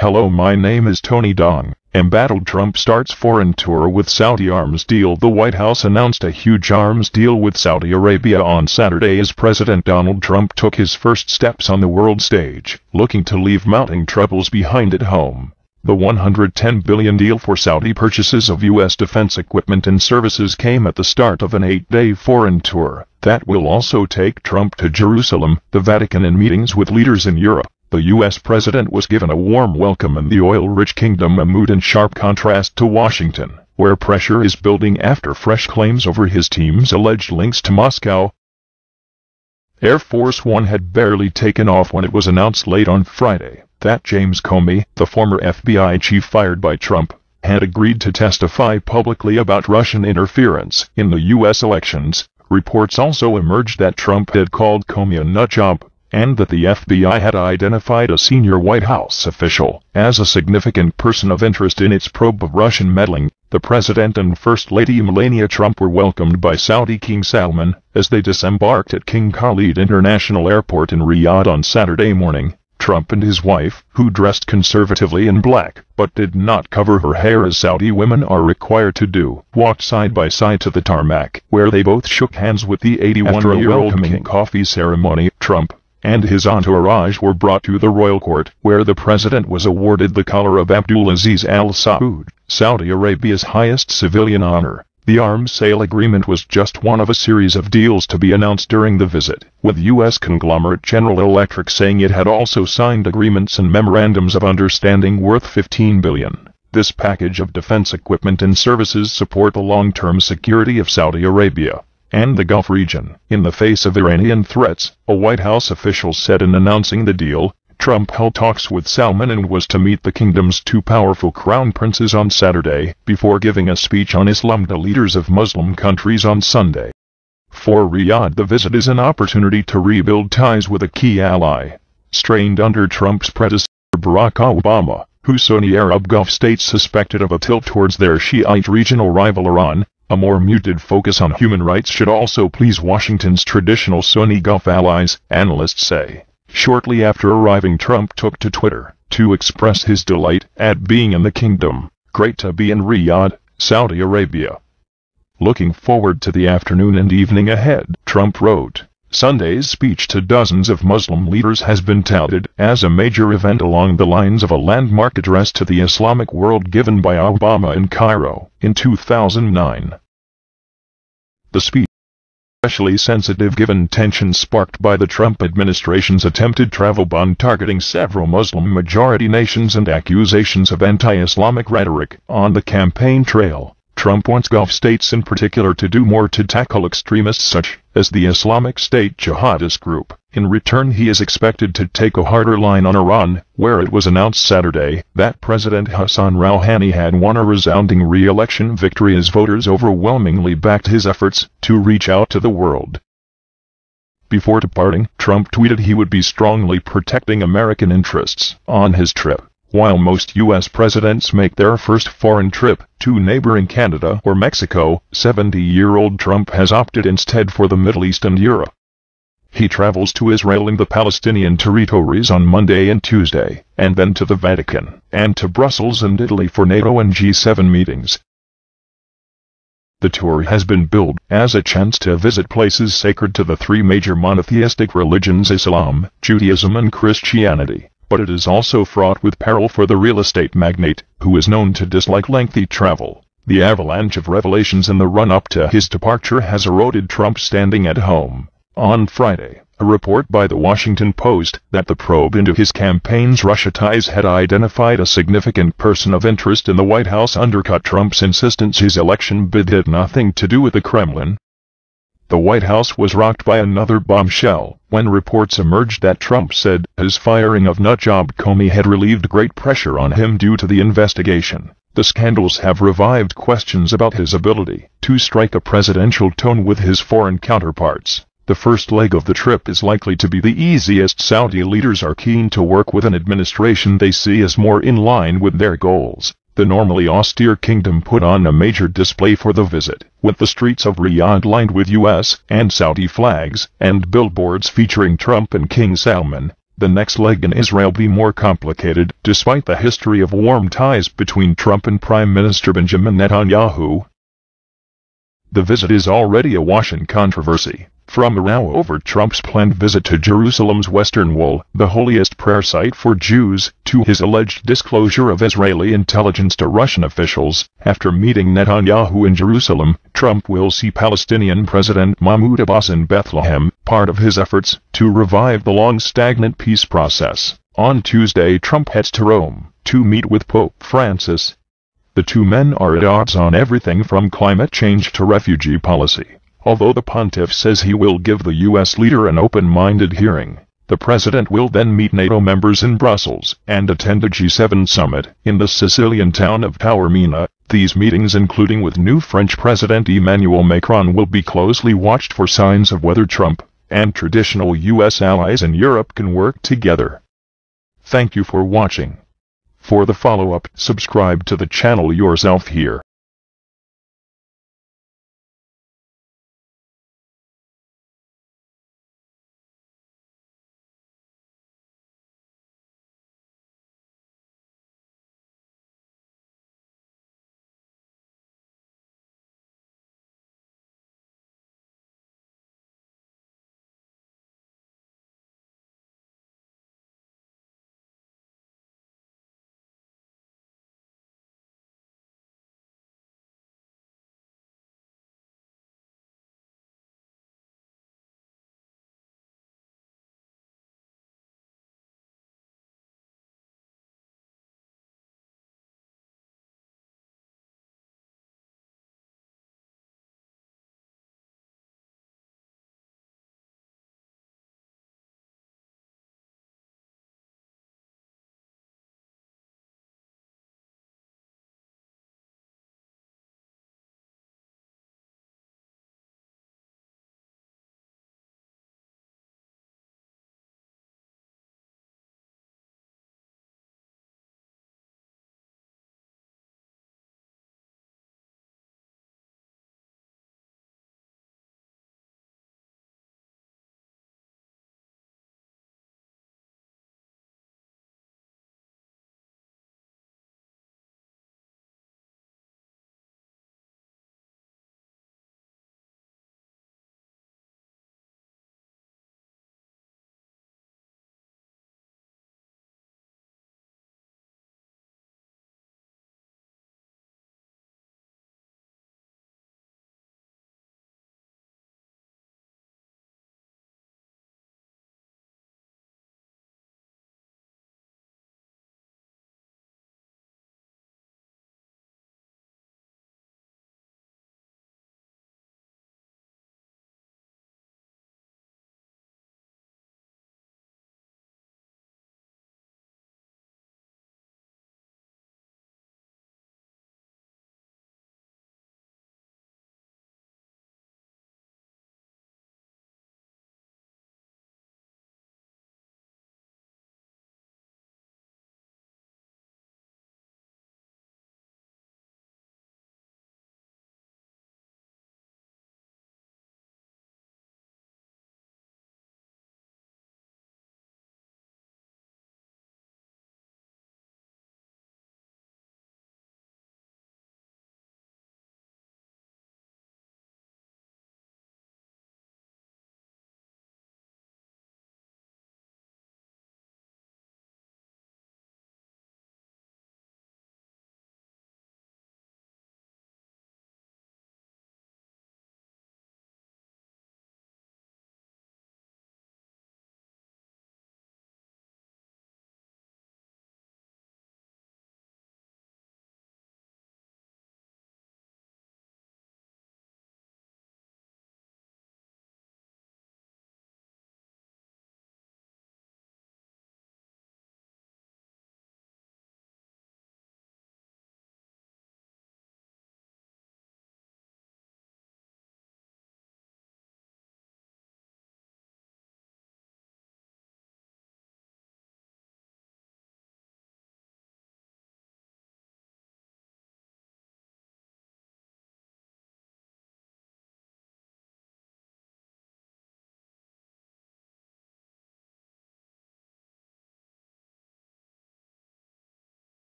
Hello, my name is Tony Dong. Embattled Trump starts foreign tour with Saudi arms deal. The White House announced a huge arms deal with Saudi Arabia on Saturday as President Donald Trump took his first steps on the world stage, looking to leave mounting troubles behind at home. The $110 billion deal for Saudi purchases of U.S. defense equipment and services came at the start of an 8-day foreign tour that will also take Trump to Jerusalem, the Vatican, and meetings with leaders in Europe. The U.S. president was given a warm welcome in the oil-rich kingdom, a mood in sharp contrast to Washington, where pressure is building after fresh claims over his team's alleged links to Moscow. Air Force One had barely taken off when it was announced late on Friday that James Comey, the former FBI chief fired by Trump, had agreed to testify publicly about Russian interference in the U.S. elections. Reports also emerged that Trump had called Comey a nutjob, and that the FBI had identified a senior White House official as a significant person of interest in its probe of Russian meddling. The President and First Lady Melania Trump were welcomed by Saudi King Salman as they disembarked at King Khalid International Airport in Riyadh on Saturday morning. Trump and his wife, who dressed conservatively in black but did not cover her hair as Saudi women are required to do, walked side by side to the tarmac, where they both shook hands with the 81-year-old king. Coffee ceremony. Trump and his entourage were brought to the royal court, where the president was awarded the collar of Abdulaziz Al Saud, Saudi Arabia's highest civilian honor. The arms sale agreement was just one of a series of deals to be announced during the visit, with U.S. conglomerate General Electric saying it had also signed agreements and memorandums of understanding worth $15 billion. This package of defense equipment and services support the long-term security of Saudi Arabia and the Gulf region in the face of Iranian threats, a White House official said in announcing the deal. Trump held talks with Salman and was to meet the kingdom's two powerful crown princes on Saturday, before giving a speech on Islam to leaders of Muslim countries on Sunday. For Riyadh, the visit is an opportunity to rebuild ties with a key ally, strained under Trump's predecessor Barack Obama, whose Sunni Arab Gulf states suspected of a tilt towards their Shiite regional rival Iran. A more muted focus on human rights should also please Washington's traditional Sunni Gulf allies, analysts say. Shortly after arriving, Trump took to Twitter to express his delight at being in the kingdom. Great to be in Riyadh, Saudi Arabia. Looking forward to the afternoon and evening ahead, Trump wrote. Sunday's speech to dozens of Muslim leaders has been touted as a major event along the lines of a landmark address to the Islamic world given by Obama in Cairo in 2009. The speech, especially sensitive given tensions sparked by the Trump administration's attempted travel ban targeting several Muslim-majority nations and accusations of anti-Islamic rhetoric on the campaign trail. Trump wants Gulf states in particular to do more to tackle extremists such as the Islamic State jihadist group. In return, he is expected to take a harder line on Iran, where it was announced Saturday that President Hassan Rouhani had won a resounding re-election victory as voters overwhelmingly backed his efforts to reach out to the world. Before departing, Trump tweeted he would be strongly protecting American interests on his trip. While most U.S. presidents make their first foreign trip to neighboring Canada or Mexico, 70-year-old Trump has opted instead for the Middle East and Europe. He travels to Israel and the Palestinian territories on Monday and Tuesday, and then to the Vatican, and to Brussels and Italy for NATO and G7 meetings. The tour has been billed as a chance to visit places sacred to the three major monotheistic religions, Islam, Judaism and Christianity. But it is also fraught with peril for the real estate magnate, who is known to dislike lengthy travel. The avalanche of revelations in the run-up to his departure has eroded Trump's standing at home. On Friday, a report by the Washington Post that the probe into his campaign's Russia ties had identified a significant person of interest in the White House undercut Trump's insistence his election bid had nothing to do with the Kremlin. The White House was rocked by another bombshell when reports emerged that Trump said his firing of nutjob Comey had relieved great pressure on him due to the investigation. The scandals have revived questions about his ability to strike a presidential tone with his foreign counterparts. The first leg of the trip is likely to be the easiest. Saudi leaders are keen to work with an administration they see as more in line with their goals. The normally austere kingdom put on a major display for the visit, with the streets of Riyadh lined with U.S. and Saudi flags, and billboards featuring Trump and King Salman. the next leg in Israel be more complicated, despite the history of warm ties between Trump and Prime Minister Benjamin Netanyahu. The visit is already awash in controversy, from a row over Trump's planned visit to Jerusalem's Western Wall, the holiest prayer site for Jews, to his alleged disclosure of Israeli intelligence to Russian officials. After meeting Netanyahu in Jerusalem, Trump will see Palestinian President Mahmoud Abbas in Bethlehem, part of his efforts to revive the long-stagnant peace process. On Tuesday, Trump heads to Rome to meet with Pope Francis. The two men are at odds on everything from climate change to refugee policy. Although the pontiff says he will give the U.S. leader an open-minded hearing, the president will then meet NATO members in Brussels and attend a G7 summit in the Sicilian town of Taormina. These meetings, including with new French President Emmanuel Macron, will be closely watched for signs of whether Trump and traditional U.S. allies in Europe can work together. Thank you for watching. For the follow-up, subscribe to the channel yourself here.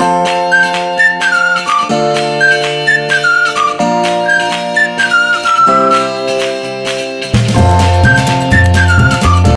you.